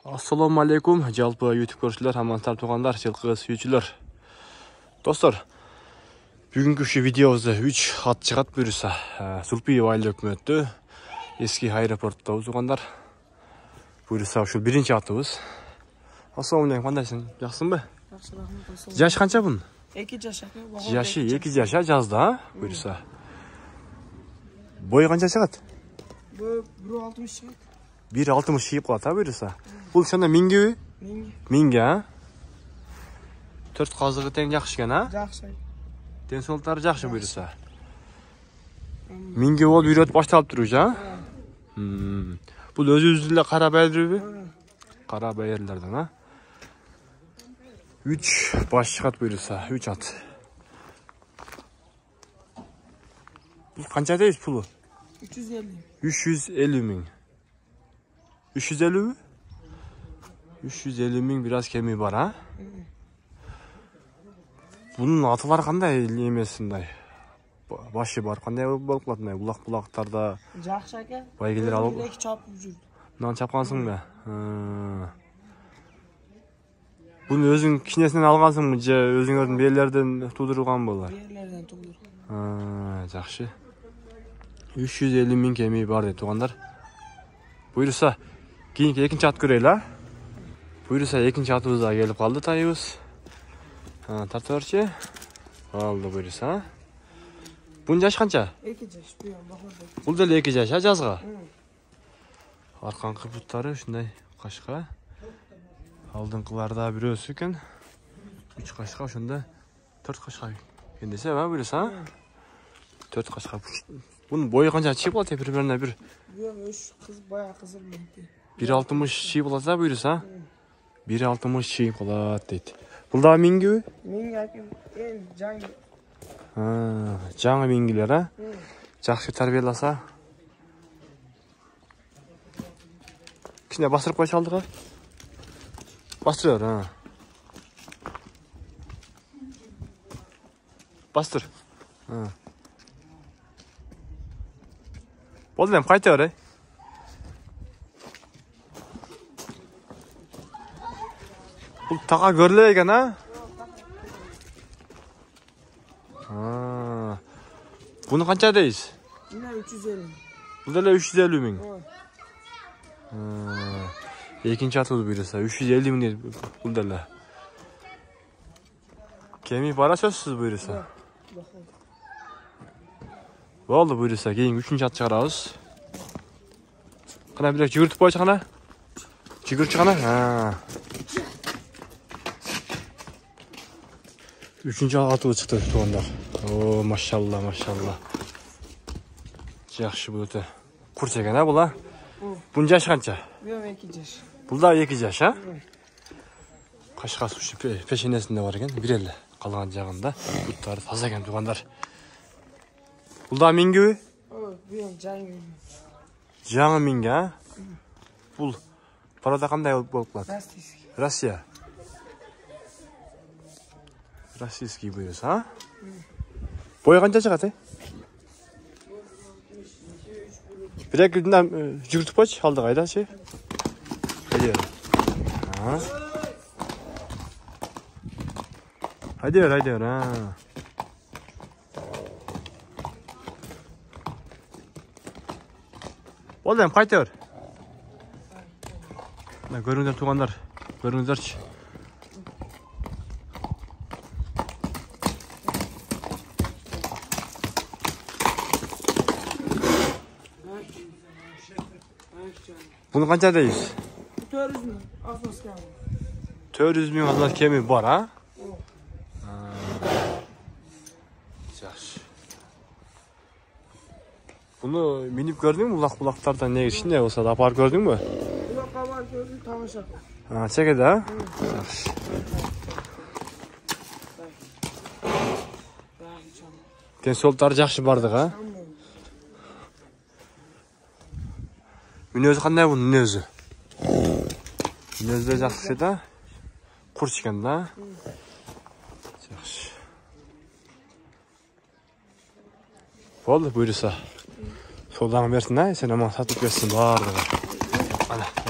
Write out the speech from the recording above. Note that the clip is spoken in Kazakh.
Assalamu alaikum, жалпы YouTube көршілер, амансыздар туғандар, жылқы сүйүүчүлөр. Достор, бүгүнкү видеобузда 3 ат чыгат буюрса. Сулпиев айыл өкмөттү, эски аэропортто туғандар. Буюрса ушул биринчи атыбыз. Ассаламу алейкум, кандайсың? Жаксыңбы? Жакшы, рахмат. Жаш канча бун? 2 жаш. Жашы 2 жаша жазда, буюрса. Бой канча чыгат? Бу 1.60 чыгат. 1.60 чыгып калат, буюрса. Бул шонда мингеби? Минге, а? 4 казыгы тең жакшы экен, а? Жакшы. Ден соолуктары жакшы буюрса. Минге болуп үйрөтүп башталып турчу, а? Бул өзүбүздүн эле кара байырбы? Кара байырлардан, а? 3 баш чыгат буюрса, 3 ат. Бул канча дейсиз пулу? 350. 350 миң. 350 350 миң biraz кеми бар, а? Bunun атылар кандай эмесиндай? Башы бар, кандай болуп калат мына булактарда? Жакшы экен. Байгелер алып. Эки чапып жүрдү. Мынаны чапкансыңбы? Буну өзүң кичинесинен алгансыңбы же өзүңөрдүн бээлерден туудурулган булар? Бээлерден туудурулган. Жакшы. 350 миң кеми бар дейт тугандар. Буюрса, кийинки экинчи ат көрөйлү, а? Буюрса, экинчи атыбыз да келип калды, тайыбыз. Тарта берчи. Алды буюрса. Бунун жашы канча? 2 жаш. Бул деле 2 жаш, а жазга? Арканкы буттары ушундай кашка. Алдыңкыларда бирөөсү экен. 3 кашка, ошондо 4 кашка экен десе, а буюрса? 4 кашка. Bunun boyu kanca çiğ bulat примерно bir. Yok, kız bayağı kızır mıydı? 1.60 çiğ bulatsa buyursa. 1.60 çiğ bulat deydi. Bu da mingi? Mingi en canlı. Жаңы мингилер, а? Жакшы тарбияласа. Кичине бастырып койчу алдыга. Бастыр, Бастыр. Болду эми кайта бер. Бул тага көрүлө экен, а? Буну канча дейсиз? Мына 350. Бул деле 350 миң. Экинчи атыбыз буюрса 350 миң дейт бул деле. Кеми бара сөзсүз буюрса. Болду буюрса, кийин 3-чү ат чыгарабыз. Кана бирок жүгүртүп койчу кана. Жүгүрчү кана. 3-чү атыбыз чыкты тугандар. О, машалла, машалла. Жакшы бул өтө. Курч экен, а бул, а? Бунун жашы канча? Бул 2 жаш. Бул да 2 жаш, а? Кашка сушы пешенесинде бар экен, бир эле калган жагында. Буттары таза экен тугандар. Бул да мингиби? Бул жаңы. Жаңы минги, а? Бул парада кандай болуп калат? Россия. Российский буюрса, а? Бой канча чыгат, Бирек мындан жүгүртүп койчу алдыга, айдачы. Айдер, Болду эми кайта бер. Мына көрүңүздөр тугандар, көрүңүздөрчү. Bunu kança deyiz? 400 ming asmas kemi. 400 ming asmas kemi var, ha? Yaxşı. Bunu minip gördün mü bulaklardan ne içinde olsa da apar gördün mü? Bulaklar var gördüm tamaşa. Çek ha? Yaxşı. Den soolуктары жақсы бардық, ha? Мүнөзү кандай бунун мүнөзү? Мүнөзү жакшы да. Курч экен да. Жакшы. Болду буюрса. Солдан берсин, сен аман сатып берсин бардыгы. Ana.